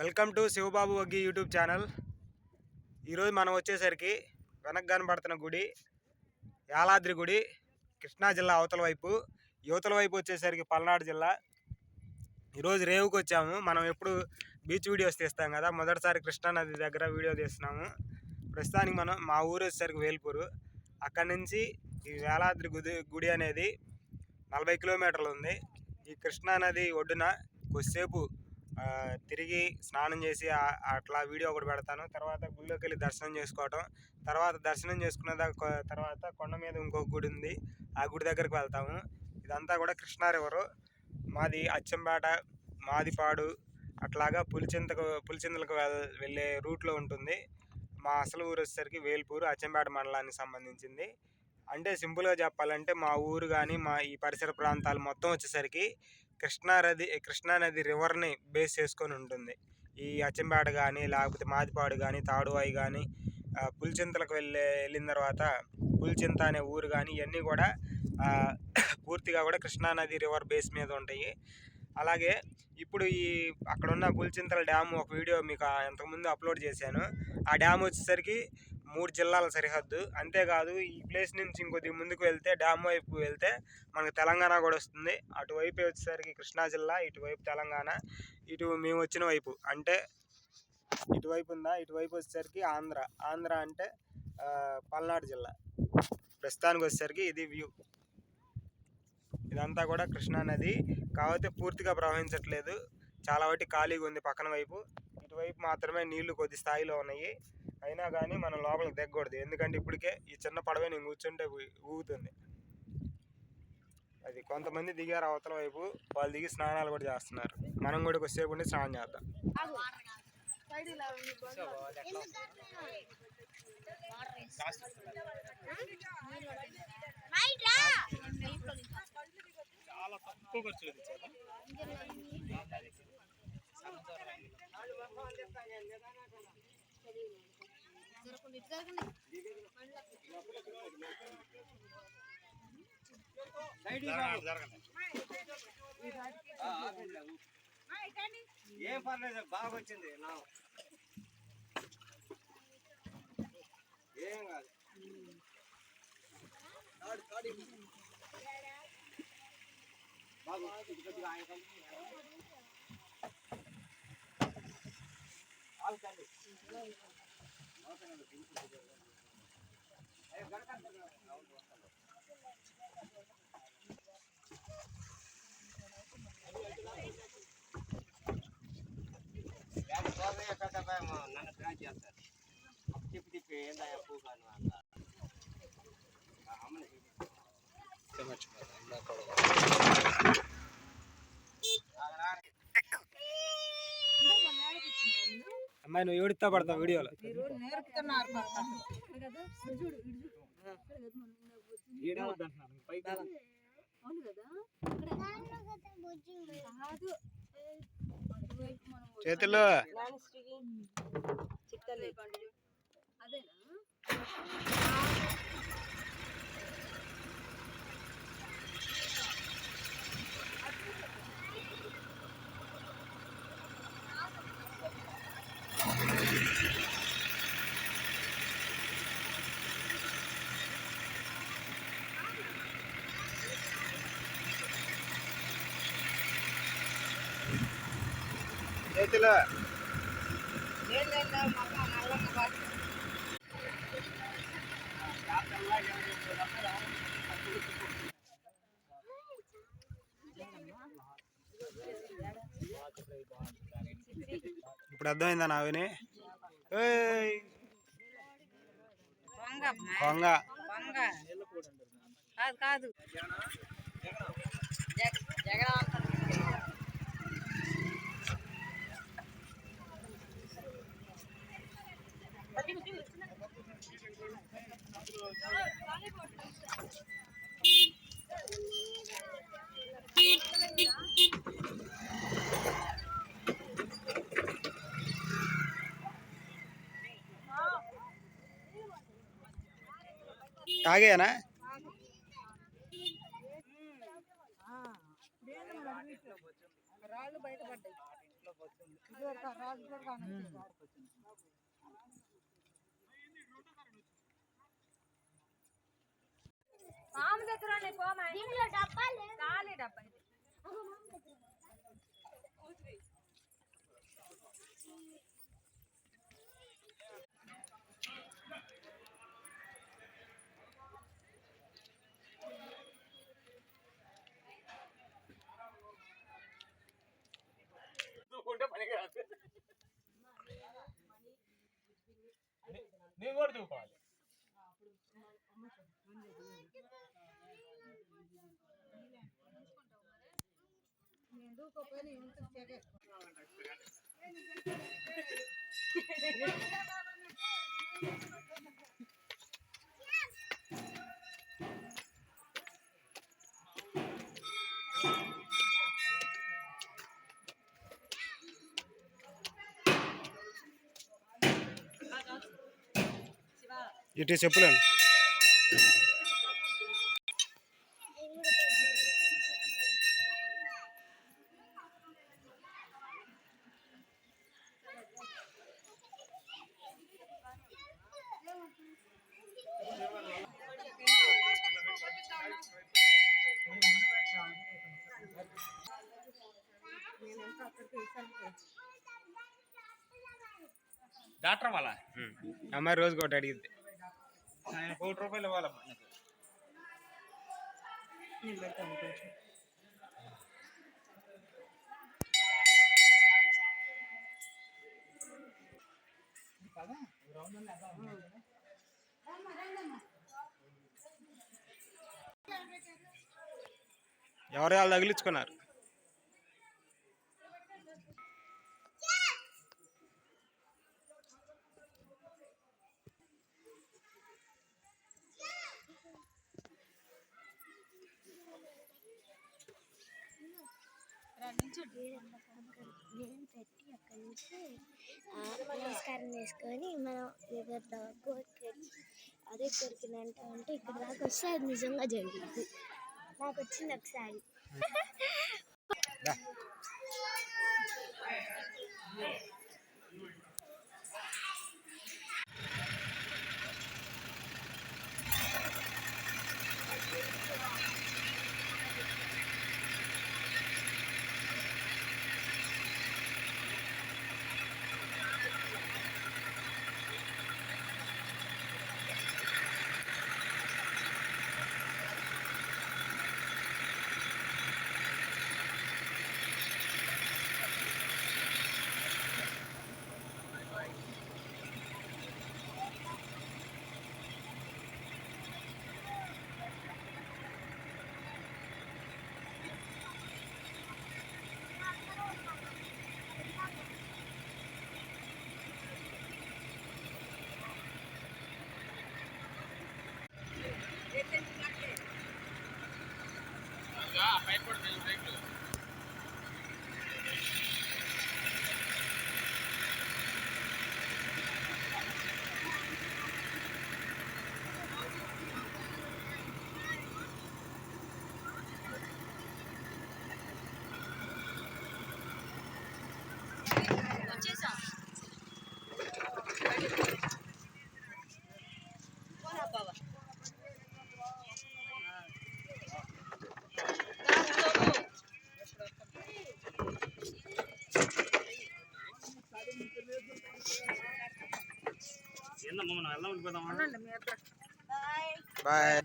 Welcome to Shivababu Vaggi YouTube channel. ఈరోజు మనం వచ్చేసరికి వెనక కనబడుతున్న గుడి యాలాద్రి గుడి, కృష్ణా జిల్లా అవతల వైపు. యువతల వైపు వచ్చేసరికి పల్నాడు జిల్లా. ఈరోజు రేవుకి వచ్చాము. మనం ఎప్పుడు బీచ్ వీడియోస్ తీస్తాం కదా, మొదటిసారి కృష్ణా నది దగ్గర వీడియో తీస్తున్నాము. ప్రస్తుతానికి మనం మా ఊరు వచ్చేసరికి వేల్పూరు. అక్కడి నుంచి ఈ యాలాద్రి గుడి అనేది 40 కిలోమీటర్లు ఉంది. ఈ కృష్ణా నది ఒడ్డున కొద్దిసేపు తిరిగి స్నానం చేసి అట్లా వీడియో ఒకటి పెడతాను. తర్వాత గుడిలోకి వెళ్ళి దర్శనం చేసుకోవటం. తర్వాత దర్శనం చేసుకున్న తర్వాత కొండ మీద ఇంకొక గుడి ఉంది, ఆ గుడి దగ్గరికి వెళ్తాము. ఇదంతా కూడా కృష్ణా రివరు. మాది అచ్చంపేట, మాదిపాడు అట్లాగా పులిచింతలకు వెళ్ళే రూట్లో ఉంటుంది. మా అసలు ఊరు వచ్చేసరికి వేల్పూరు, అచ్చంపేట మండలానికి సంబంధించింది. అంటే సింపుల్గా చెప్పాలంటే మా ఊరు కానీ మా ఈ పరిసర ప్రాంతాలు మొత్తం వచ్చేసరికి కృష్ణా నది రివర్ని బేస్ చేసుకొని ఉంటుంది. ఈ అచ్చంపేట కానీ, లేకపోతే మాదిపాడు కానీ, తాడువాయి కానీ, పులిచింతలకు వెళ్ళిన తర్వాత పులిచింత అనే ఊరు కానీ, ఇవన్నీ కూడా పూర్తిగా కూడా కృష్ణానది రివర్ బేస్ మీద ఉంటాయి. అలాగే ఇప్పుడు అక్కడున్న పులిచింతల డ్యాము ఒక వీడియో మీకు ఇంతకుముందు అప్లోడ్ చేశాను. ఆ డ్యామ్ వచ్చేసరికి 3 జిల్లాల సరిహద్దు. అంతేకాదు ఈ ప్లేస్ నుంచి ఇంకొద్ది ముందుకు వెళ్తే, డ్యామ్ వైపు వెళ్తే మనకు తెలంగాణ కూడా వస్తుంది. అటువైపు వచ్చేసరికి కృష్ణా జిల్లా, ఇటువైపు తెలంగాణ, ఇటు మేము వచ్చిన వైపు అంటే ఇటువైపు ఉందా, ఇటువైపు వచ్చేసరికి ఆంధ్ర అంటే పల్నాడు జిల్లా. ప్రస్తుతానికి వచ్చేసరికి ఇది వ్యూ. ఇదంతా కూడా కృష్ణా నది. కాకపోతే పూర్తిగా ప్రవహించట్లేదు, చాలా వాటి ఖాళీగా ఉంది పక్కన వైపు. ఇటువైపు మాత్రమే నీళ్లు కొద్ది స్థాయిలో ఉన్నాయి. అయినా కానీ మనం లోపలికి దిగకూడదు, ఎందుకంటే ఇప్పటికే ఈ చిన్న పడవ నేను కూర్చుంటే ఊగుతుంది. అది కొంతమంది దిగారు అవతల వైపు, వాళ్ళు దిగి స్నానాలు కూడా చేస్తున్నారు. మనం కూడా కొద్దిసేపు ఉండి స్నానం చేద్దాం. చాలా తక్కువ ఖర్చు ఏం పర్లేదు, బాగా వచ్చింది. ఏం కాదు. నన్ను ట్రాక్ చేస్తారు, తిప్పి ఏందా పువ్వు కాను అంత అమ్మాయి. నువ్వు ఏడుస్తా పడతావు వీడియోలో. చేతుల్లో చేతిలో ఇప్పుడు అర్థమైందా నావిని? కొంగ కాదు తాగేనా? రాళ్ళు బయటపడ్డాయి. నేను కూడా దూకోవాలి. ఇటు చెప్పులేను. డాక్టర్ వాళ్ళ అమ్మాయి రోజుకి ఒకటి అడిగింది. ఆయన ₹1 ఇవ్వాలమ్మా. ఎవరు వాళ్ళు తగిలించుకున్నారు. పెట్టి అక్కడి నుంచి నమస్కారం చేసుకొని మనం అదే కోరికిందంట అంటే ఇక్కడ దాకా వస్తే అది నిజంగా జరిగింది. నాకు వచ్చింది ఒకసారి. బాయ్.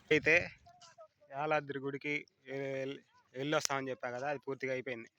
అయితే యాలాద్రి గుడికి వెళ్ళి వస్తామని చెప్పా కదా, అది పూర్తిగా అయిపోయింది.